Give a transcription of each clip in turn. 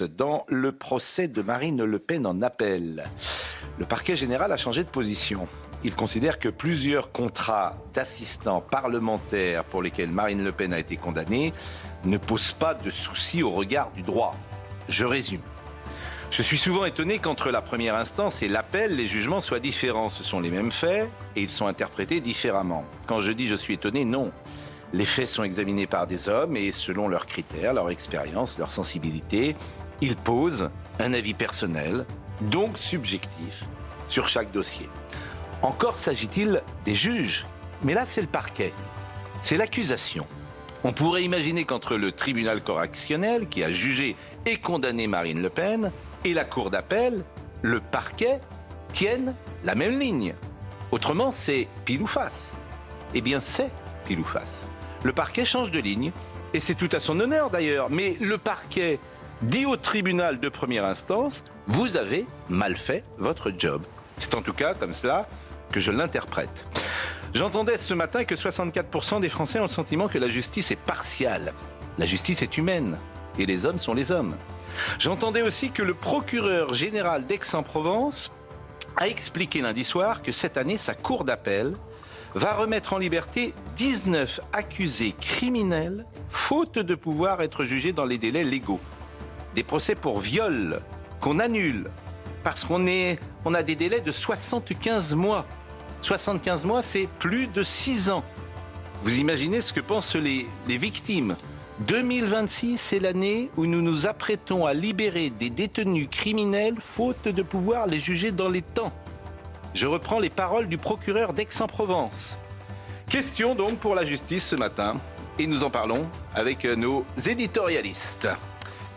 Dans le procès de Marine Le Pen en appel, le parquet général a changé de position. Il considère que plusieurs contrats d'assistants parlementaires pour lesquels Marine Le Pen a été condamnée ne posent pas de soucis au regard du droit. Je résume. Je suis souvent étonné qu'entre la première instance et l'appel, les jugements soient différents. Ce sont les mêmes faits et ils sont interprétés différemment. Quand je dis je suis étonné, non. Les faits sont examinés par des hommes et selon leurs critères, leur expérience, leur sensibilité, ils posent un avis personnel, donc subjectif, sur chaque dossier. Encore s'agit-il des juges, mais là c'est le parquet, c'est l'accusation. On pourrait imaginer qu'entre le tribunal correctionnel qui a jugé et condamné Marine Le Pen et la cour d'appel, le parquet tienne la même ligne. Autrement, c'est pile ou face. Eh bien, c'est pile ou face. Le parquet change de ligne, et c'est tout à son honneur d'ailleurs, mais le parquet dit au tribunal de première instance, vous avez mal fait votre job. C'est en tout cas comme cela que je l'interprète. J'entendais ce matin que 64% des Français ont le sentiment que la justice est partiale. La justice est humaine, et les hommes sont les hommes. J'entendais aussi que le procureur général d'Aix-en-Provence a expliqué lundi soir que cette année, sa cour d'appel va remettre en liberté 19 accusés criminels, faute de pouvoir être jugés dans les délais légaux. Des procès pour viol qu'on annule parce qu'on a des délais de 75 mois. 75 mois, c'est plus de 6 ans. Vous imaginez ce que pensent les victimes. 2026, c'est l'année où nous nous apprêtons à libérer des détenus criminels faute de pouvoir les juger dans les temps. Je reprends les paroles du procureur d'Aix-en-Provence. Question donc pour la justice ce matin, et nous en parlons avec nos éditorialistes.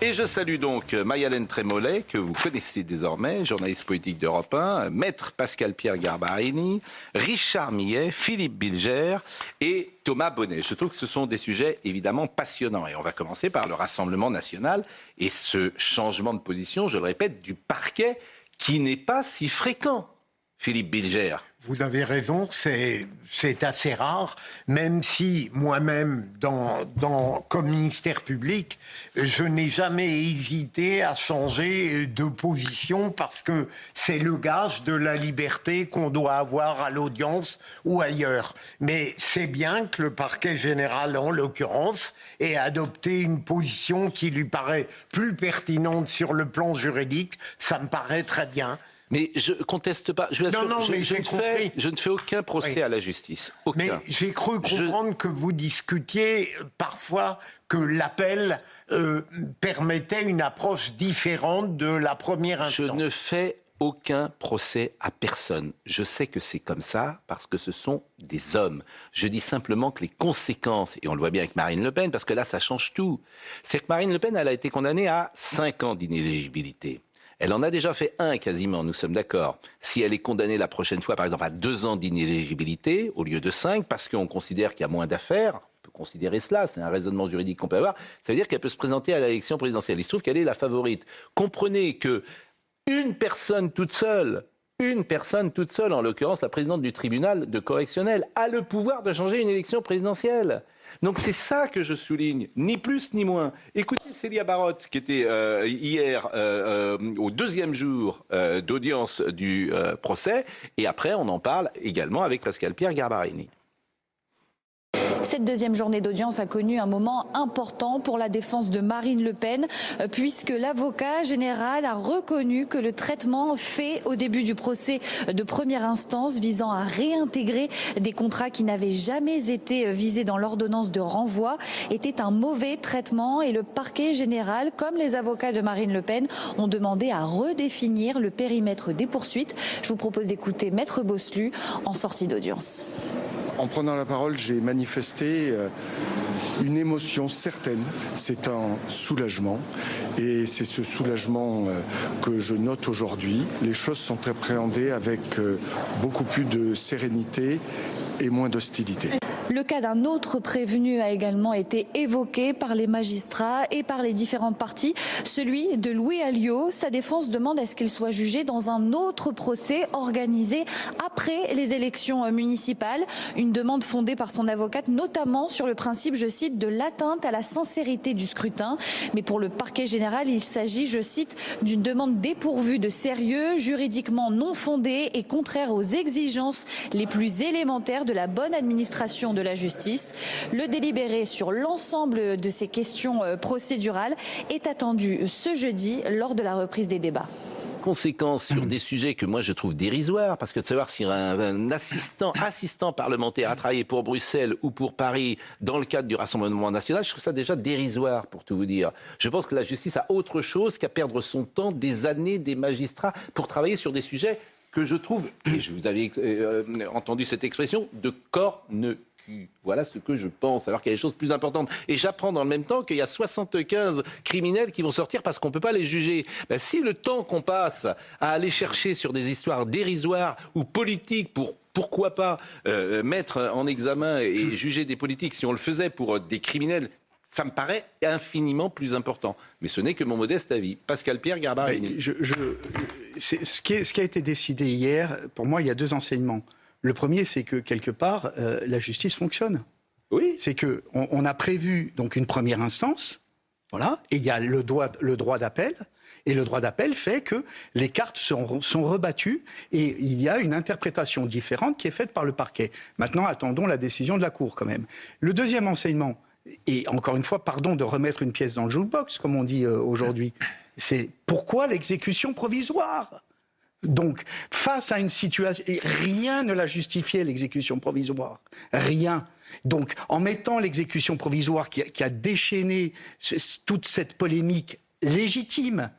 Et je salue donc Maya-Hélène Trémollet, que vous connaissez désormais, journaliste politique d'Europe 1, maître Pascal-Pierre Garbarini, Richard Millet, Philippe Bilger et Thomas Bonnet. Je trouve que ce sont des sujets évidemment passionnants. Et on va commencer par le Rassemblement national et ce changement de position, je le répète, du parquet qui n'est pas si fréquent. Philippe Bilger. Vous avez raison, c'est assez rare, même si moi-même, comme ministère public, je n'ai jamais hésité à changer de position parce que c'est le gage de la liberté qu'on doit avoir à l'audience ou ailleurs. Mais c'est bien que le parquet général, en l'occurrence, ait adopté une position qui lui paraît plus pertinente sur le plan juridique. Ça me paraît très bien. Mais je ne conteste pas. Je ne fais aucun procès à la justice. Aucun. Mais j'ai cru comprendre que vous discutiez parfois que l'appel permettait une approche différente de la première instance. Je ne fais aucun procès à personne. Je sais que c'est comme ça parce que ce sont des hommes. Je dis simplement que les conséquences, et on le voit bien avec Marine Le Pen, parce que là ça change tout, c'est que Marine Le Pen, elle a été condamnée à 5 ans d'inéligibilité. Elle en a déjà fait 1 quasiment, nous sommes d'accord. Si elle est condamnée la prochaine fois, par exemple, à 2 ans d'inéligibilité, au lieu de 5, parce qu'on considère qu'il y a moins d'affaires, on peut considérer cela, c'est un raisonnement juridique qu'on peut avoir, ça veut dire qu'elle peut se présenter à l'élection présidentielle. Il se trouve qu'elle est la favorite. Comprenez que une personne toute seule, en l'occurrence la présidente du tribunal de correctionnel, a le pouvoir de changer une élection présidentielle. Donc c'est ça que je souligne, ni plus ni moins. Écoutez Célia Barotte, qui était hier au 2e jour d'audience du procès, et après on en parle également avec Pascal-Pierre Garbarini. Cette 2e journée d'audience a connu un moment important pour la défense de Marine Le Pen, puisque l'avocat général a reconnu que le traitement fait au début du procès de première instance visant à réintégrer des contrats qui n'avaient jamais été visés dans l'ordonnance de renvoi était un mauvais traitement, et le parquet général, comme les avocats de Marine Le Pen, ont demandé à redéfinir le périmètre des poursuites. Je vous propose d'écouter Maître Bosselu en sortie d'audience. En prenant la parole, j'ai manifesté une émotion certaine. C'est un soulagement. Et c'est ce soulagement que je note aujourd'hui. Les choses sont appréhendées avec beaucoup plus de sérénité et moins d'hostilité. Le cas d'un autre prévenu a également été évoqué par les magistrats et par les différentes parties, celui de Louis Alliot. Sa défense demande à ce qu'il soit jugé dans un autre procès organisé après les élections municipales. Une demande fondée par son avocate, notamment sur le principe, je cite, de l'atteinte à la sincérité du scrutin. Mais pour le parquet général, il s'agit, je cite, d'une demande dépourvue de sérieux, juridiquement non fondée et contraire aux exigences les plus élémentaires de la bonne administration de la justice. Le délibéré sur l'ensemble de ces questions procédurales est attendu ce jeudi lors de la reprise des débats. Conséquences sur des sujets que moi je trouve dérisoires, parce que de savoir si un assistant parlementaire a travaillé pour Bruxelles ou pour Paris dans le cadre du Rassemblement national, je trouve ça déjà dérisoire, pour tout vous dire. Je pense que la justice a autre chose qu'à perdre son temps, des années, des magistrats, pour travailler sur des sujets que je trouve, et je vous avais entendu cette expression, de corne-cul. Voilà ce que je pense, alors qu'il y a des choses plus importantes. Et j'apprends dans le même temps qu'il y a 75 criminels qui vont sortir parce qu'on ne peut pas les juger. Ben, si le temps qu'on passe à aller chercher sur des histoires dérisoires ou politiques pourquoi pas mettre en examen et juger des politiques, si on le faisait pour des criminels, ça me paraît infiniment plus important. Mais ce n'est que mon modeste avis. Pascal Pierre, Garbarini. Ce qui a été décidé hier, pour moi, il y a deux enseignements. Le premier, c'est que, quelque part, la justice fonctionne. Oui. C'est qu'on a prévu donc une première instance, voilà, et il y a le droit d'appel, et le droit d'appel fait que les cartes sont rebattues, et il y a une interprétation différente qui est faite par le parquet. Maintenant, attendons la décision de la Cour, quand même. Le deuxième enseignement, et encore une fois, pardon de remettre une pièce dans le jukebox, comme on dit aujourd'hui, c'est pourquoi l'exécution provisoire ? Donc, face à une situation, rien ne l'a justifié, l'exécution provisoire. Rien. Donc, en mettant l'exécution provisoire qui a déchaîné toute cette polémique légitime,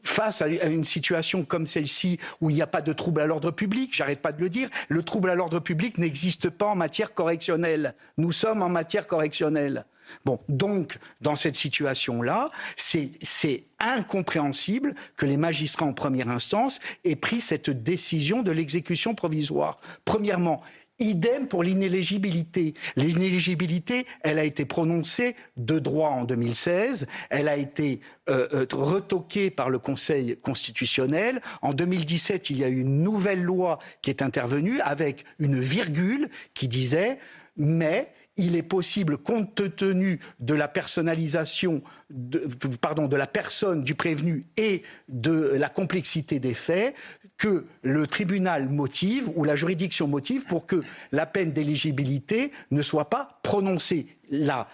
face à une situation comme celle-ci, où il n'y a pas de trouble à l'ordre public, j'arrête pas de le dire, le trouble à l'ordre public n'existe pas en matière correctionnelle. Nous sommes en matière correctionnelle. Bon, donc, dans cette situation-là, c'est incompréhensible que les magistrats en première instance aient pris cette décision de l'exécution provisoire. Premièrement, idem pour l'inéligibilité. L'inéligibilité, elle a été prononcée de droit en 2016, elle a été retoquée par le Conseil constitutionnel. En 2017, il y a eu une nouvelle loi qui est intervenue avec une virgule qui disait « mais ». Il est possible, compte tenu de la personnalisation, de la personne du prévenu et de la complexité des faits, que le tribunal motive ou la juridiction motive pour que la peine d'éligibilité ne soit pas prononcée là.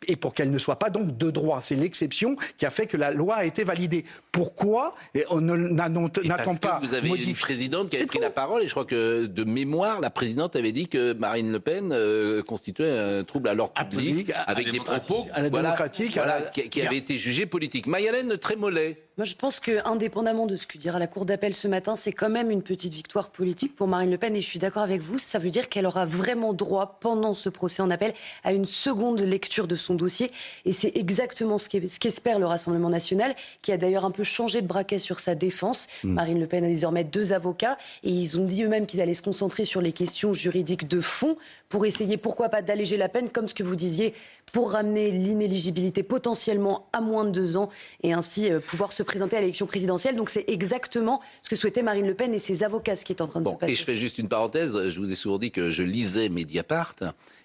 Et pour qu'elle ne soit pas donc de droit. C'est l'exception qui a fait que la loi a été validée. Pourquoi on n'attend pas vous avez une présidente qui avait pris la parole, et je crois que de mémoire, la présidente avait dit que Marine Le Pen constituait un trouble à l'ordre public, avec des propos qui avaient été jugés politiques. Maï-Hélène Trémollet. Moi, je pense qu'indépendamment de ce que dira la Cour d'appel ce matin, c'est quand même une petite victoire politique pour Marine Le Pen. Et je suis d'accord avec vous, ça veut dire qu'elle aura vraiment droit, pendant ce procès en appel, à une seconde lecture de son dossier. Et c'est exactement ce qu'espère le Rassemblement national, qui a d'ailleurs un peu changé de braquet sur sa défense. Marine Le Pen a désormais 2 avocats. Et ils ont dit eux-mêmes qu'ils allaient se concentrer sur les questions juridiques de fond pour essayer, pourquoi pas, d'alléger la peine, comme ce que vous disiez, pour ramener l'inéligibilité potentiellement à moins de 2 ans et ainsi pouvoir se présenter à l'élection présidentielle. Donc c'est exactement ce que souhaitait Marine Le Pen et ses avocats, ce qui est en train de se passer. Et je fais juste une parenthèse, je vous ai souvent dit que je lisais Mediapart,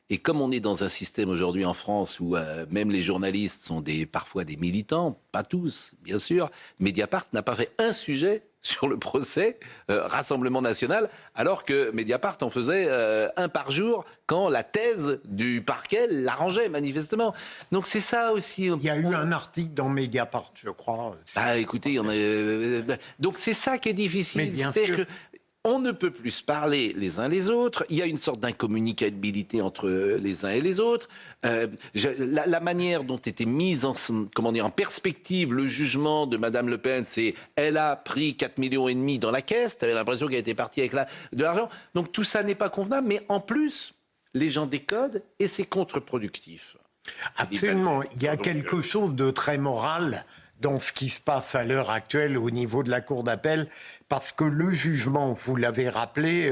et comme on est dans un système aujourd'hui en France où même les journalistes sont parfois des militants, pas tous bien sûr, Mediapart n'a pas fait un sujet sur le procès Rassemblement national, alors que Mediapart en faisait un par jour quand la thèse du parquet l'arrangeait manifestement. Donc c'est ça aussi. Il y a eu un article dans Mediapart, je crois. Ah, écoutez, il y en a. Donc c'est ça qui est difficile. C'est-à-dire que on ne peut plus se parler les uns les autres. Il y a une sorte d'incommunicabilité entre les uns et les autres. La manière dont était mise en perspective le jugement de Madame Le Pen, c'est elle a pris 4,5 millions dans la caisse. Tu avais l'impression qu'elle était partie avec de l'argent. Donc tout ça n'est pas convenable. Mais en plus, les gens décodent et c'est contre-productif. Absolument. Il y a quelque chose de très moral dans ce qui se passe à l'heure actuelle au niveau de la Cour d'appel, parce que le jugement, vous l'avez rappelé,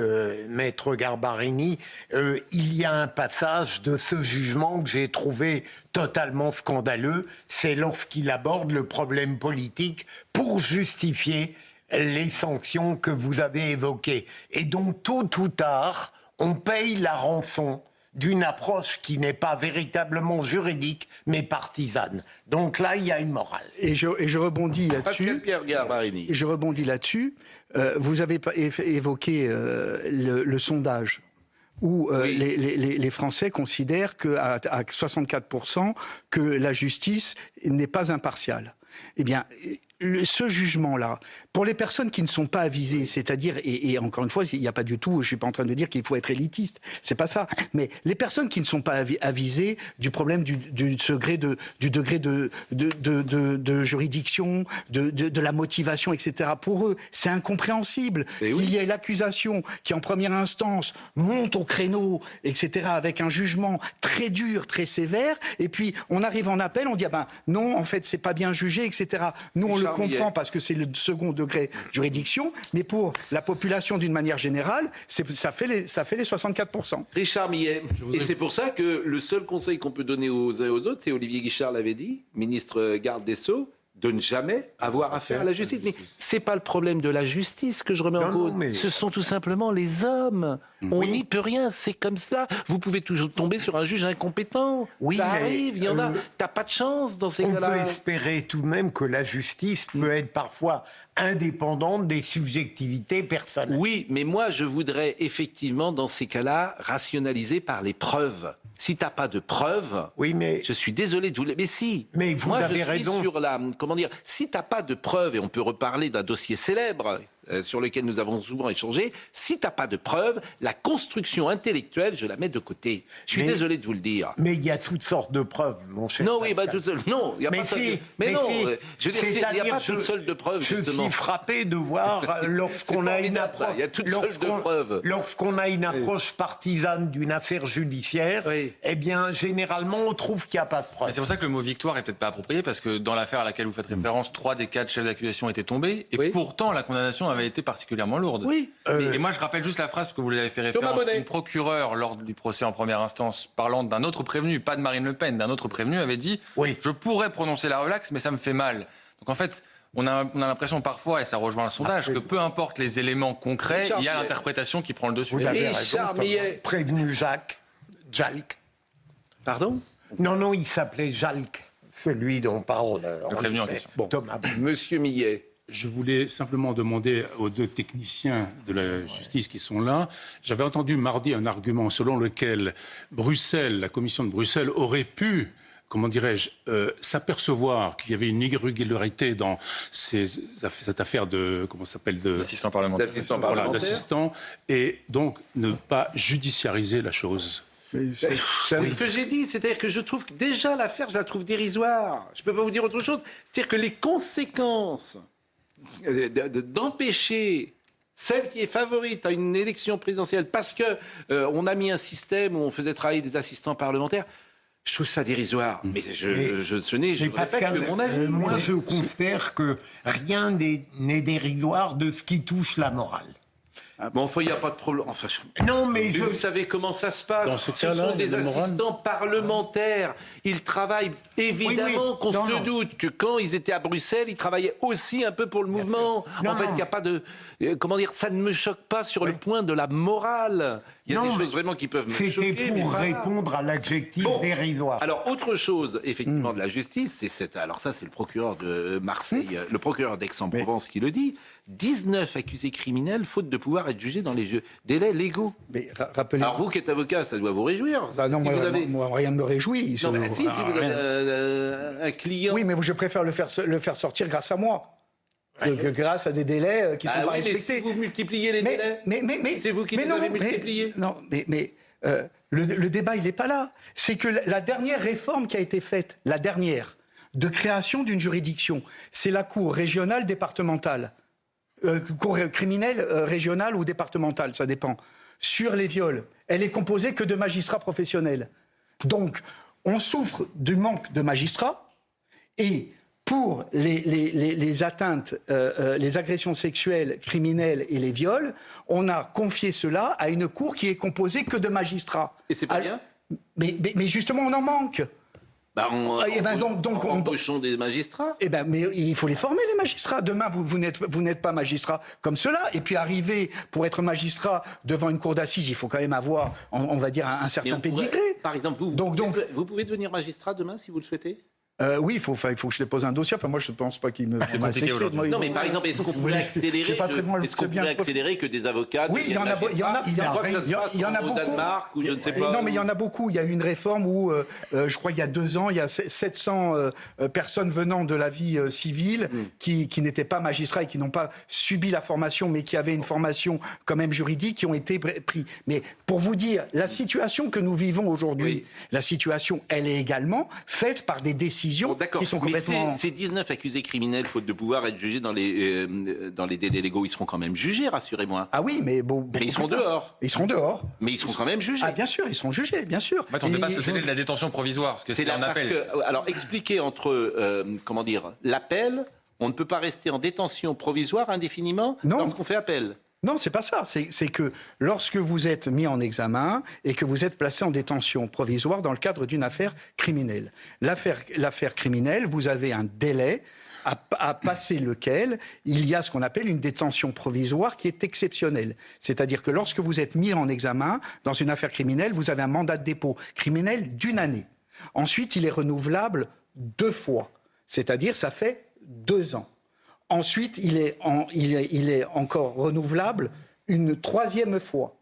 Maître Garbarini, il y a un passage de ce jugement que j'ai trouvé totalement scandaleux, c'est lorsqu'il aborde le problème politique pour justifier les sanctions que vous avez évoquées. Et donc, tôt ou tard, on paye la rançon d'une approche qui n'est pas véritablement juridique, mais partisane. Donc là, il y a une morale. Et je rebondis là-dessus. Pascal Pierre Garbarini. Et je rebondis là-dessus. Vous avez évoqué le sondage où Oui. les Français considèrent à 64% que la justice n'est pas impartiale. Eh bien, ce jugement-là, pour les personnes qui ne sont pas avisées, c'est-à-dire, et encore une fois, il n'y a pas du tout, je ne suis pas en train de dire qu'il faut être élitiste, c'est pas ça, mais les personnes qui ne sont pas avisées du problème du degré de juridiction, de la motivation, etc., pour eux, c'est incompréhensible. Et oui. Il y a l'accusation qui, en première instance, monte au créneau, etc., avec un jugement très dur, très sévère, et puis on arrive en appel, on dit, ah ben non, en fait, c'est pas bien jugé, etc. Nous, on le comprend parce que c'est le second degré juridiction, mais pour la population d'une manière générale, ça fait les 64%. Richard Millet. Et c'est pour ça que le seul conseil qu'on peut donner aux uns et aux autres, c'est Olivier Guichard l'avait dit, ministre garde des Sceaux, de ne jamais avoir affaire à la justice. Mais c'est pas le problème de la justice que je remets en cause. Mais... Ce sont tout simplement les hommes. On n'y peut rien, c'est comme ça. Vous pouvez toujours tomber sur un juge incompétent. Oui, ça mais, arrive, il y en a. T'as pas de chance dans ces on cas-là. peut espérer tout de même que la justice peut être parfois indépendante des subjectivités personnelles. Oui, mais moi, je voudrais effectivement, dans ces cas-là, rationaliser par les preuves. Si t'as pas de preuves, Oui, mais... je suis désolé de vous le... Mais si. Mais vous moi, avez je suis raison. sur la... Comment dire? Si t'as pas de preuves, et on peut reparler d'un dossier célèbre sur lequel nous avons souvent échangé, si t'as pas de preuves, la construction intellectuelle, je la mets de côté. Je suis Mais- désolé de vous le dire. Mais il y a toutes sortes de preuves, mon cher Non, oui, bah, Pascal. non, il n'y a Mais pas si, de... Mais non, si. je veux dire, il n'y a C'est-à-dire, pas toutes seules de preuves, Je justement. suis frappé de voir lorsqu'on C'est a une formidable, ça. approche, Il y a toutes sortes de preuves. lorsqu'on a une approche partisane d'une affaire judiciaire, Oui. eh bien généralement on trouve qu'il n'y a pas de Mais preuves. c'est pour ça que le mot victoire est peut-être pas approprié, parce que dans l'affaire à laquelle vous faites référence, 3 des 4 chefs d'accusation étaient tombés, et Oui. pourtant la condamnation avait été particulièrement lourde. Oui. Et moi je rappelle juste la phrase, parce que vous l'avez fait Thomas référence, Bonnet. une procureure lors du procès en première instance, parlant d'un autre prévenu, pas de Marine Le Pen, d'un autre prévenu, avait dit Oui. « Je pourrais prononcer la relaxe, mais ça me fait mal ». Donc en fait, on a l'impression parfois, et ça rejoint le sondage, que peu importe les éléments concrets, Richard il y a Millet. l'interprétation qui prend le dessus. Vous avez Richard raison, Millet. prévenu Jalk. Pardon? Non, il s'appelait Jalk, celui dont parle. Le prévenu en question. Bon, Thomas. Monsieur Millet. Je voulais simplement demander aux 2 techniciens de la justice qui sont là. J'avais entendu mardi un argument selon lequel Bruxelles, la commission de Bruxelles, aurait pu, comment dirais-je, s'apercevoir qu'il y avait une irrégularité dans cette affaire de, comment ça s'appelle, L'assistant parlementaire. D'assistant voilà, parlementaire. d'assistant, et donc ne pas judiciariser la chose. C'est ce que j'ai dit, c'est-à-dire que je trouve que déjà l'affaire, je la trouve dérisoire. Je ne peux pas vous dire autre chose. C'est-à-dire que les conséquences d'empêcher celle qui est favorite à une élection présidentielle parce que on a mis un système où on faisait travailler des assistants parlementaires, je trouve ça dérisoire. Mais je Mais répète Pascal, que mon avis. moi je considère que rien n'est dérisoire de ce qui touche la morale. Ah, bon, enfin, il n'y a pas de problème. Enfin, Non, mais mais je... vous savez comment ça se passe. Dans ce Ce cas-là, sont des il y a une morale. assistants parlementaires. Ils travaillent évidemment Oui. qu'on Non, se non. doute que quand ils étaient à Bruxelles, ils travaillaient aussi un peu pour le mouvement. Non, en fait, il non. n'y a pas de... comment dire, ça ne me choque pas sur le point de la morale. Il y a Non, des mais choses vraiment qui peuvent me C'était choquer. mais pour voilà. répondre à l'adjectif Bon. dérisoire. Alors, autre chose, effectivement, de la justice, c'est cette... Alors ça, c'est le procureur de Marseille, le procureur d'Aix-en-Provence qui le dit. 19 accusés criminels, faute de pouvoir être jugés dans les délais légaux. Mais rappelez... Alors vous qui êtes avocat, ça doit vous réjouir. Bah non, Si moi, vous avez... moi, rien ne me réjouit. Non, mais si vous avez Rien. un client... Oui, mais je préfère le faire sortir grâce à moi, que grâce à des délais qui ne sont Ah pas oui, mais respectés. si vous multipliez les délais, c'est vous qui les avez multipliés. Le débat, il n'est pas là. C'est que la dernière réforme qui a été faite, la dernière, de création d'une juridiction, c'est la Cour régionale départementale. Cour criminelle régionale ou départementale, ça dépend. Sur les viols, elle est composée que de magistrats professionnels. Donc, on souffre du manque de magistrats et pour les atteintes, les agressions sexuelles criminelles et les viols, on a confié cela à une cour qui est composée que de magistrats. Et c'est pas bien ? Mais justement, on en manque. Embauchons des magistrats. Mais il faut les former, les magistrats. Demain, vous n'êtes pas magistrat comme cela. Et puis arriver pour être magistrat devant une cour d'assises, il faut quand même avoir, on va dire, un certain pédigré. Par exemple, vous pouvez devenir magistrat demain si vous le souhaitez ? Oui, il faut que je dépose un dossier. Enfin, moi, je ne pense pas qu'il me... Non, mais par exemple, est-ce qu'on pourrait accélérer que des avocats... Oui, il y en a beaucoup. Au Danemark ou je ne sais pas. Non, mais il y en a beaucoup. Il y a eu une réforme où, je crois, il y a 2 ans, il y a 700 personnes venant de la vie civile qui n'étaient pas magistrats et qui n'ont pas subi la formation, mais qui avaient une formation quand même juridique, qui ont été pris. Mais pour vous dire, la situation que nous vivons aujourd'hui, la situation, elle est également faite par des décisions qui sont complètement... Mais ces 19 accusés criminels, faute de pouvoir être jugés dans les délais légaux, ils seront quand même jugés, rassurez-moi. Ah oui, mais bon... Mais ils seront dehors. Ils seront dehors. Mais ils seront quand même jugés. Ah bien sûr, ils seront jugés, bien sûr. En fait, on dépasse le délai de la détention provisoire, parce que c'est un appel. Alors, expliquez entre, l'appel, on ne peut pas rester en détention provisoire indéfiniment lorsqu'on fait appel. Non, c'est pas ça. C'est que lorsque vous êtes mis en examen et que vous êtes placé en détention provisoire dans le cadre d'une affaire criminelle. L'affaire criminelle, vous avez un délai à passer lequel il y a ce qu'on appelle une détention provisoire qui est exceptionnelle. C'est-à-dire que lorsque vous êtes mis en examen dans une affaire criminelle, vous avez un mandat de dépôt criminel d'1 année. Ensuite, il est renouvelable 2 fois. C'est-à-dire, ça fait 2 ans. Ensuite, il est encore renouvelable une 3e fois.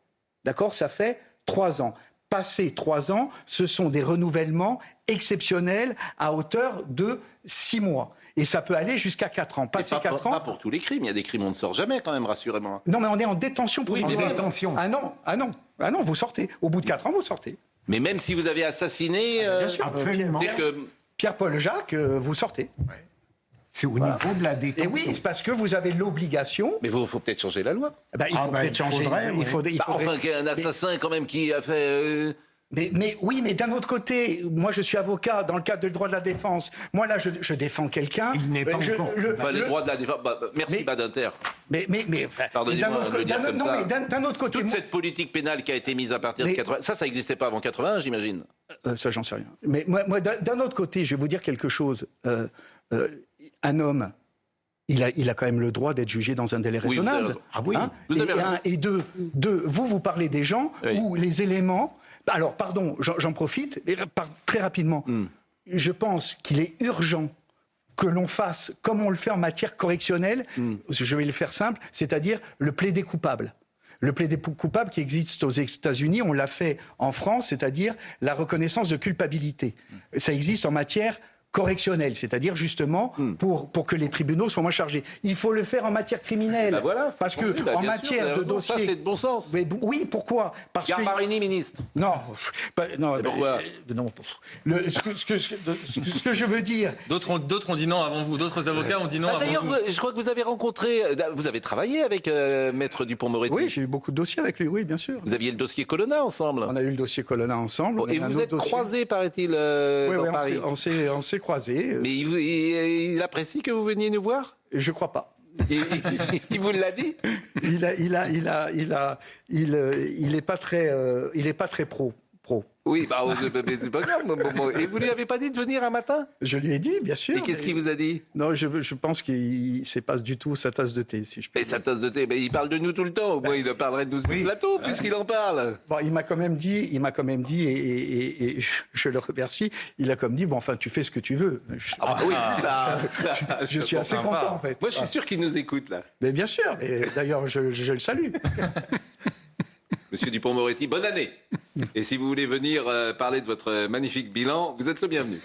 D'accord ? Ça fait 3 ans. Passé 3 ans, ce sont des renouvellements exceptionnels à hauteur de 6 mois. Et ça peut aller jusqu'à 4 ans. Passé 4 ans... Pas pour tous les crimes. Il y a des crimes, on ne sort jamais quand même, rassurez-moi. Non, mais on est en détention provisoire. Oui, détention. Ah non, vous sortez. Au bout de 4 ans, vous sortez. Mais même si vous avez assassiné... bien sûr, absolument. Pierre-Paul Jacques, vous sortez. Ouais. C'est au niveau de la détention. Et oui, c'est parce que vous avez l'obligation... Mais il faut peut-être changer la loi. Il faut peut-être changer. Enfin, un assassin quand même qui a fait... Mais d'un autre côté, moi je suis avocat dans le cadre du droit de la défense. Moi là, je défends quelqu'un. Il n'est pas les droits de la défense. Merci Badinter. Pardonnez-moi de le dire comme ça. Mais d'un autre côté, toute cette politique pénale qui a été mise à partir de 80, ça n'existait pas avant 80, j'imagine. Ça, j'en sais rien. Mais moi, d'un autre côté, je vais vous dire quelque chose. Un homme, il a quand même le droit d'être jugé dans un délai raisonnable. Vous avez raison. Et deux, vous parlez des gens où les éléments... Alors, pardon, j'en profite, très rapidement. Je pense qu'il est urgent que l'on fasse, comme on le fait en matière correctionnelle, je vais le faire simple, c'est-à-dire le plaider coupable. Le plaider coupable qui existe aux États-Unis, on l'a fait en France, c'est-à-dire la reconnaissance de culpabilité. Ça existe en matière correctionnelle, c'est-à-dire justement pour que les tribunaux soient moins chargés. Il faut le faire en matière criminelle. Parce que en matière de dossier... Ça, c'est de bon sens. Mais, oui, pourquoi ? Parce Garbarini, ministre. Non. Pourquoi ? Ce que je veux dire... D'autres ont dit non avant vous. D'autres avocats ont dit non avant vous. D'ailleurs, je crois que vous avez rencontré... Vous avez travaillé avec Maître Dupond-Moretti. Oui, j'ai eu beaucoup de dossiers avec lui, oui, bien sûr. Vous aviez le dossier Colonna ensemble. On a eu le dossier Colonna ensemble. Et vous êtes croisés, paraît-il, dans Paris. On s'est croisés. Mais il apprécie que vous veniez nous voir ? Je crois pas. Il vous l'a dit ? Il est pas très pro. Oui, mais c'est pas grave. Et vous lui avez pas dit de venir un matin ? Je lui ai dit, bien sûr. Et qu'est-ce qu'il vous a dit ? Non, je pense qu'il c'est pas du tout sa tasse de thé, si je peux. Mais sa tasse de thé, mais il parle de nous tout le temps. Au moins, il parlerait de nous sur le plateau, puisqu'il en parle. Bon, il m'a quand même dit, et je le remercie. Il a comme dit, bon, enfin, tu fais ce que tu veux. Je suis assez content, en fait. Moi, je suis sûr qu'il nous écoute là. Mais bien sûr. Et d'ailleurs, je le salue. Monsieur Dupond-Moretti, bonne année. Et si vous voulez venir parler de votre magnifique bilan, vous êtes le bienvenu.